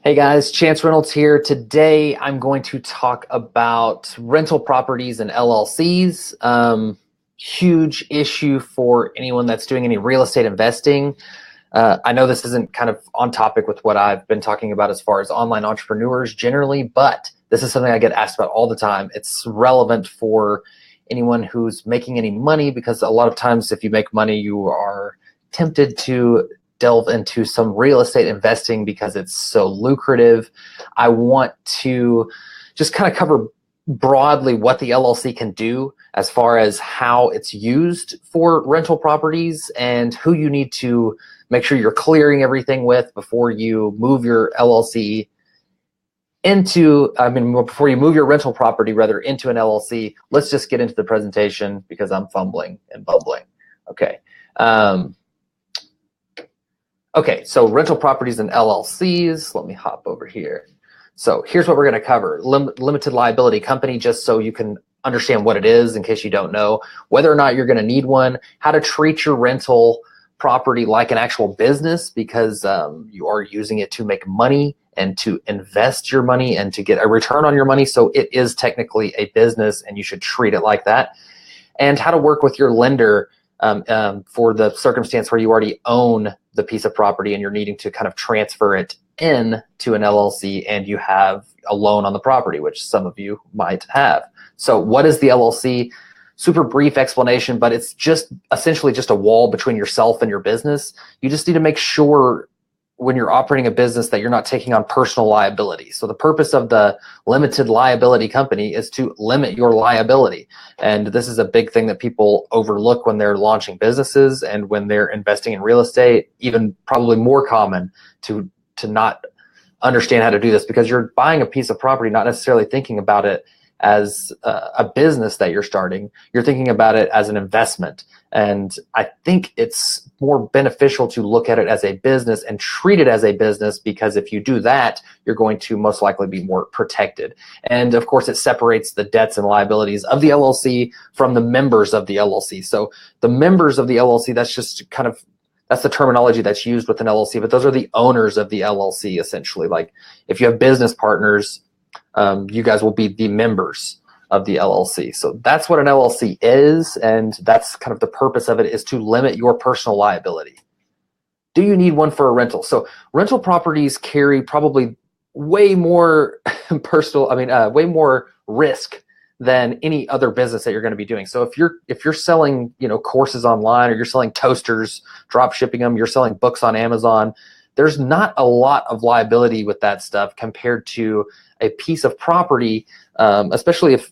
Hey guys, Chance Reynolds here. Today I'm going to talk about rental properties and LLCs. Huge issue for anyone that's doing any real estate investing. I know this isn't kind of on topic with what I've been talking about as far as online entrepreneurs generally, but this is something I get asked about all the time. It's relevant for anyone who's making any money because a lot of times if you make money, you are tempted to delve into some real estate investing because it's so lucrative. I want to just kind of cover broadly what the LLC can do as far as how it's used for rental properties and who you need to make sure you're clearing everything with before you move your LLC before you move your rental property rather into an LLC. Let's just get into the presentation because I'm fumbling and bumbling. Okay. Okay, so rental properties and LLCs. Let me hop over here. So here's what we're going to cover. Limited liability company, just so you can understand what it is in case you don't know, whether or not you're going to need one, how to treat your rental property like an actual business because you are using it to make money and to invest your money and to get a return on your money. So it is technically a business and you should treat it like that. And how to work with your lender for the circumstance where you already own the piece of property and you're needing to kind of transfer it in to an LLC and you have a loan on the property, which some of you might have. So what is the LLC? Super brief explanation, but it's just essentially just a wall between yourself and your business. You just need to make sure when you're operating a business that you're not taking on personal liability. So the purpose of the limited liability company is to limit your liability. And this is a big thing that people overlook when they're launching businesses and when they're investing in real estate, even probably more common to not understand how to do this because you're buying a piece of property, not necessarily thinking about it as a business that you're starting. You're thinking about it as an investment. And I think it's more beneficial to look at it as a business and treat it as a business because if you do that, you're going to most likely be more protected. And of course, it separates the debts and liabilities of the LLC from the members of the LLC. So the members of the LLC, that's the terminology that's used with an LLC, but those are the owners of the LLC essentially. Like if you have business partners, you guys will be the members of the LLC. So that's what an LLC is, and that's kind of the purpose of it, is to limit your personal liability. Do you need one for a rental? So rental properties carry probably way more way more risk than any other business that you're going to be doing. So if you're selling, courses online, or you're selling toasters, drop shipping them, you're selling books on Amazon, there's not a lot of liability with that stuff compared to a piece of property, especially if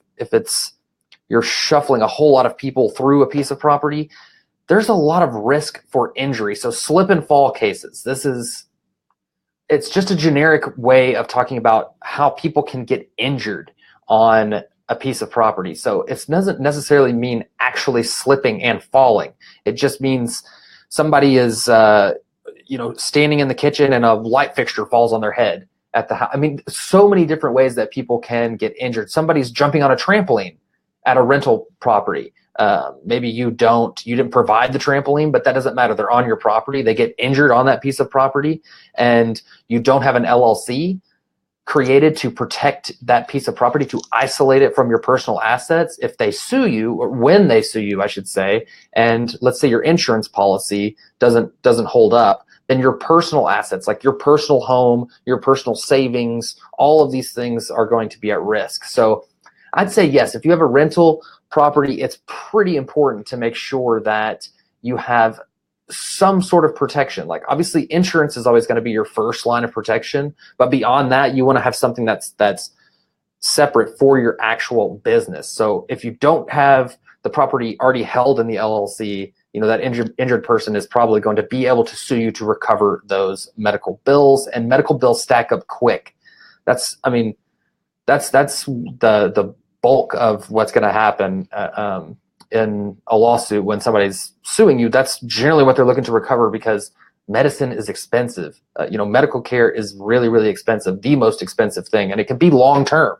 you're shuffling a whole lot of people through a piece of property. There's a lot of risk for injury. So slip and fall cases. It's just a generic way of talking about how people can get injured on a piece of property. So it doesn't necessarily mean actually slipping and falling. It just means somebody is standing in the kitchen and a light fixture falls on their head at the house. I mean, so many different ways that people can get injured. Somebody's jumping on a trampoline at a rental property. Maybe you didn't provide the trampoline, but that doesn't matter. They're on your property. They get injured on that piece of property, and you don't have an LLC created to protect that piece of property, to isolate it from your personal assets. If they sue you, or when they sue you, I should say, and let's say your insurance policy doesn't hold up, then your personal assets, like your personal home, your personal savings, all of these things are going to be at risk. So I'd say yes, if you have a rental property, it's pretty important to make sure that you have some sort of protection. Like obviously insurance is always going to be your first line of protection, but beyond that, you want to have something that's separate for your actual business. So if you don't have the property already held in the LLC, that injured person is probably going to be able to sue you to recover those medical bills, and medical bills stack up quick. That's the bulk of what's going to happen in a lawsuit when somebody's suing you. That's generally what they're looking to recover because medicine is expensive. Medical care is really, really expensive, the most expensive thing, and it can be long term.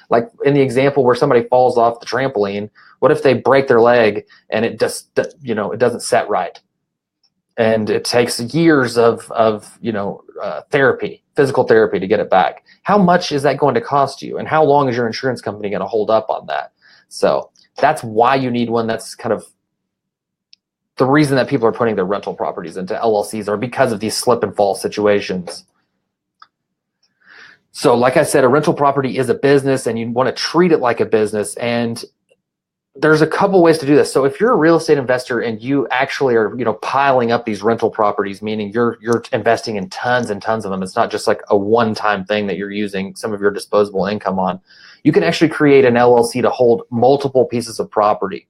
Like in the example where somebody falls off the trampoline, what if they break their leg and it just, it doesn't set right? and it takes years of therapy, physical therapy, to get it back. How much is that going to cost you, and how long is your insurance company going to hold up on that? So that's why you need one. That's kind of the reason that people are putting their rental properties into LLCs, are because of these slip and fall situations. So like I said, a rental property is a business, and you want to treat it like a business. And there's a couple ways to do this. So if you're a real estate investor and you actually are, piling up these rental properties, meaning you're investing in tons and tons of them, it's not just like a one-time thing that you're using some of your disposable income on. You can actually create an LLC to hold multiple pieces of property.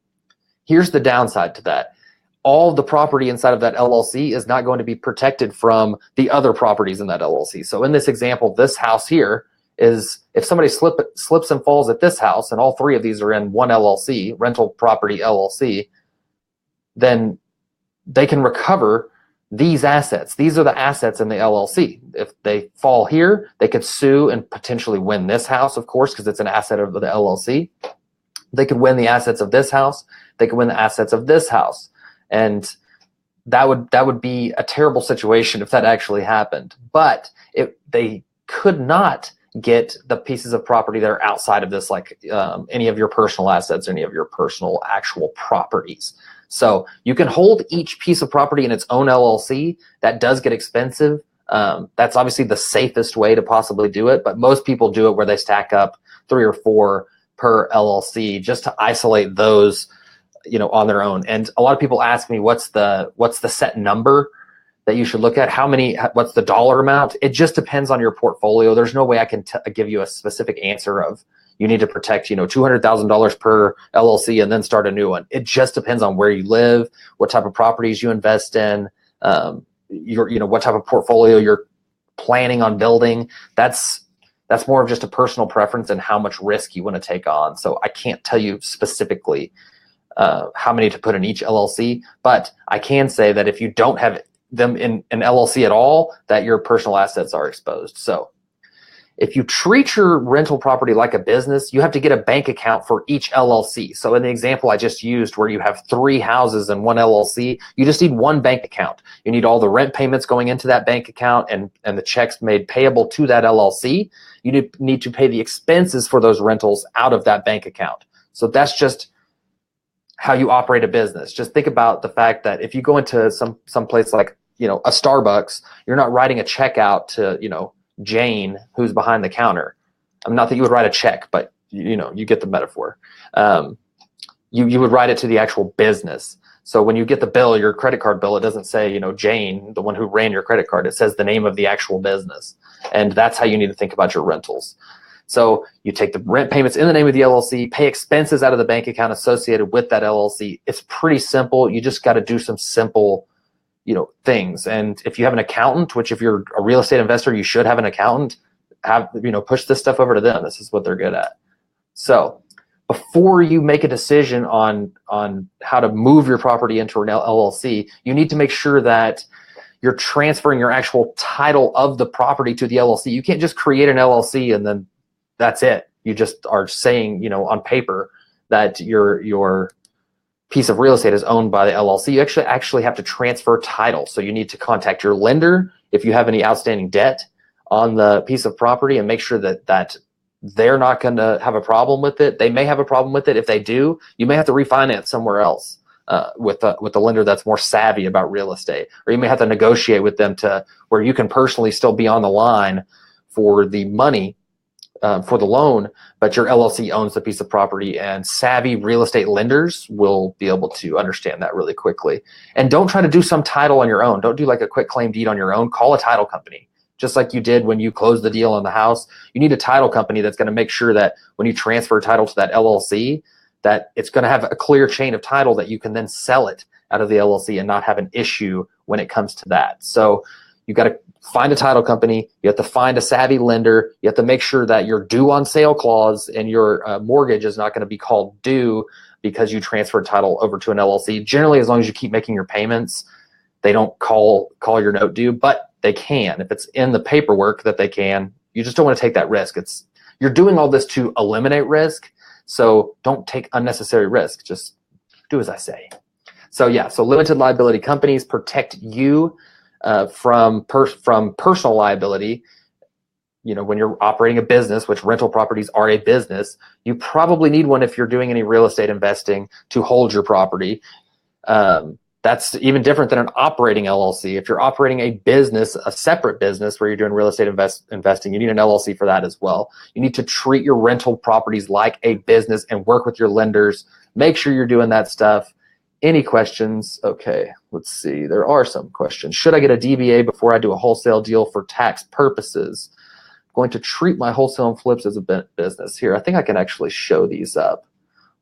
Here's the downside to that. All of the property inside of that LLC is not going to be protected from the other properties in that LLC. So in this example, this house here is, if somebody slips and falls at this house, and all three of these are in one LLC, rental property LLC, then they can recover these assets. These are the assets in the LLC. If they fall here, they could sue and potentially win this house, of course, because it's an asset of the LLC. They could win the assets of this house. They could win the assets of this house. And that would be a terrible situation if that actually happened. But they could not get the pieces of property that are outside of this, like any of your personal assets, any of your personal actual properties. So you can hold each piece of property in its own LLC. That does get expensive. That's obviously the safest way to possibly do it, but most people do it where they stack up 3 or 4 per LLC just to isolate those, on their own. And a lot of people ask me, what's the set number that you should look at? What's the dollar amount? It just depends on your portfolio. There's no way I can give you a specific answer of, you need to protect, $200,000 per LLC and then start a new one. It just depends on where you live, what type of properties you invest in, what type of portfolio you're planning on building. That's more of just a personal preference and how much risk you want to take on. So I can't tell you specifically how many to put in each LLC, but I can say that if you don't have them in an LLC at all, that your personal assets are exposed. So if you treat your rental property like a business, you have to get a bank account for each LLC. So in the example I just used, where you have 3 houses in one LLC, you just need one bank account. You need all the rent payments going into that bank account and the checks made payable to that LLC. You need to pay the expenses for those rentals out of that bank account. So that's just how you operate a business. Just think about the fact that if you go into some place like, a Starbucks, you're not writing a check out to, Jane, who's behind the counter. Not that you would write a check, but you get the metaphor. You would write it to the actual business. So when you get the bill, your credit card bill, it doesn't say, Jane, the one who ran your credit card. It says the name of the actual business. And that's how you need to think about your rentals. So you take the rent payments in the name of the LLC, pay expenses out of the bank account associated with that LLC. It's pretty simple. You just got to do some simple, things. And if you have an accountant, which if you're a real estate investor, you should have an accountant, push this stuff over to them. This is what they're good at. So before you make a decision on how to move your property into an LLC, you need to make sure that you're transferring your actual title of the property to the LLC. You can't just create an LLC and then that's it. You just are saying, on paper that your piece of real estate is owned by the LLC. You actually have to transfer title. So you need to contact your lender if you have any outstanding debt on the piece of property, and make sure that they're not going to have a problem with it. They may have a problem with it. If they do, you may have to refinance somewhere else with a lender that's more savvy about real estate, or you may have to negotiate with them to where you can personally still be on the line for the money, for the loan, but your LLC owns the piece of property, and savvy real estate lenders will be able to understand that really quickly. And don't try to do some title on your own. Don't do like a quick claim deed on your own. Call a title company, just like you did when you closed the deal on the house. You need a title company that's going to make sure that when you transfer title to that LLC, that it's going to have a clear chain of title that you can then sell it out of the LLC and not have an issue when it comes to that. So you got to find a title company. You have to find a savvy lender. You have to make sure that your due on sale clause and your mortgage is not going to be called due because you transferred title over to an LLC. Generally, as long as you keep making your payments, they don't call your note due, but they can. If it's in the paperwork that they can, you just don't want to take that risk. You're doing all this to eliminate risk, so don't take unnecessary risk. Just do as I say. So yeah, so limited liability companies protect you from personal liability. You know, when you're operating a business, which rental properties are a business, you probably need one if you're doing any real estate investing to hold your property. That's even different than an operating LLC. If you're operating a business, a separate business where you're doing real estate investing, you need an LLC for that as well. You need to treat your rental properties like a business and work with your lenders. Make sure you're doing that stuff. Any questions? Okay, let's see. There are some questions. Should I get a DBA before I do a wholesale deal for tax purposes? I'm going to treat my wholesale and flips as a business here. I think I can actually show these up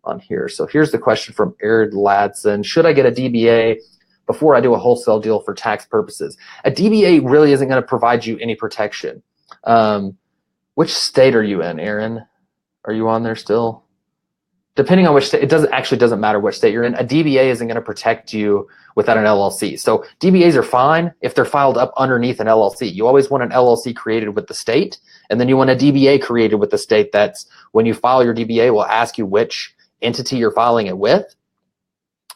on here. So here's the question from Aaron Ladson. Should I get a DBA before I do a wholesale deal for tax purposes? A DBA really isn't going to provide you any protection. Which state are you in, Aaron? Are you on there still? Depending on which state, it doesn't matter what state you're in. A DBA isn't going to protect you without an LLC. So DBAs are fine if they're filed up underneath an LLC. You always want an LLC created with the state, and then you want a DBA created with the state. That's when you file your DBA, we'll ask you which entity you're filing it with,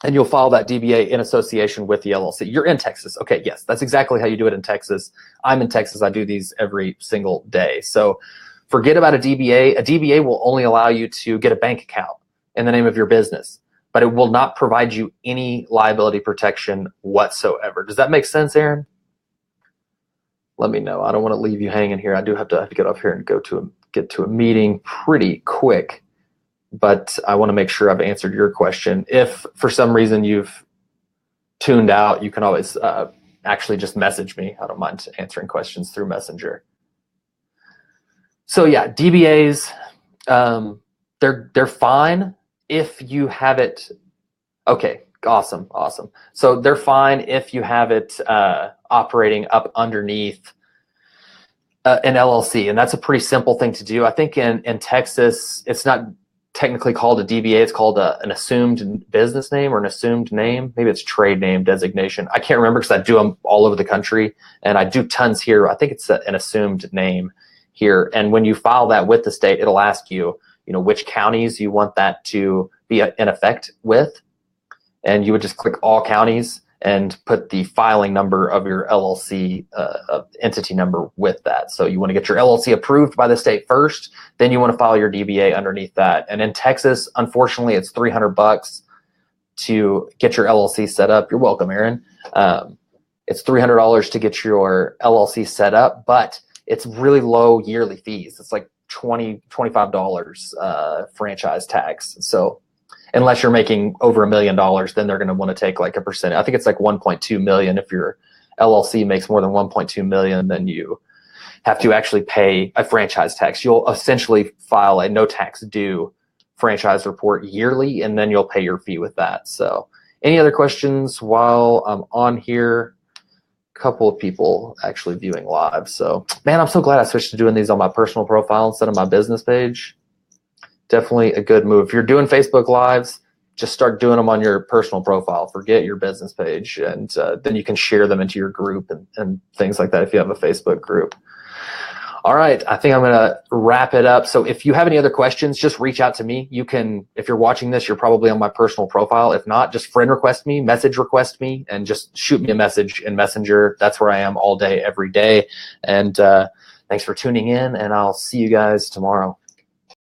and you'll file that DBA in association with the LLC. You're in Texas. Okay, yes, that's exactly how you do it in Texas. I'm in Texas. I do these every single day. So forget about a DBA. A DBA will only allow you to get a bank account in the name of your business, but it will not provide you any liability protection whatsoever. Does that make sense, Aaron? Let me know. I don't want to leave you hanging here. I do have to get off here and get to a meeting pretty quick. But I want to make sure I've answered your question. If for some reason you've tuned out, you can always actually just message me. I don't mind answering questions through Messenger. So yeah, DBAs, they're fine if you have it. Okay, awesome. So they're fine if you have it operating up underneath an LLC, and that's a pretty simple thing to do. I think in Texas, it's not technically called a DBA. It's called an assumed business name or an assumed name. Maybe it's trade name designation. I can't remember because I do them all over the country, and I do tons here. I think it's an assumed name here. And when you file that with the state, it'll ask you, which counties you want that to be in effect with. And you would just click all counties and put the filing number of your LLC entity number with that. So you want to get your LLC approved by the state first, then you want to file your DBA underneath that. And in Texas, unfortunately, it's $300 to get your LLC set up. You're welcome, Aaron. It's $300 to get your LLC set up, but it's really low yearly fees. It's like $25 franchise tax. So unless you're making over $1 million, then they're going to want to take like a percent. I think it's like 1.2 million. If your LLC makes more than 1.2 million, then you have to actually pay a franchise tax. You'll essentially file a no tax due franchise report yearly, and then you'll pay your fee with that. So any other questions while I'm on here? A couple of people actually viewing live. So man, I'm so glad I switched to doing these on my personal profile instead of my business page. Definitely a good move. If you're doing Facebook Lives, just start doing them on your personal profile. Forget your business page, and then you can share them into your group and things like that if you have a Facebook group. All right, I think I'm going to wrap it up. So if you have any other questions, just reach out to me. You can, if you're watching this, you're probably on my personal profile. If not, just friend request me, message request me, and just shoot me a message in Messenger. That's where I am all day, every day. And thanks for tuning in, and I'll see you guys tomorrow.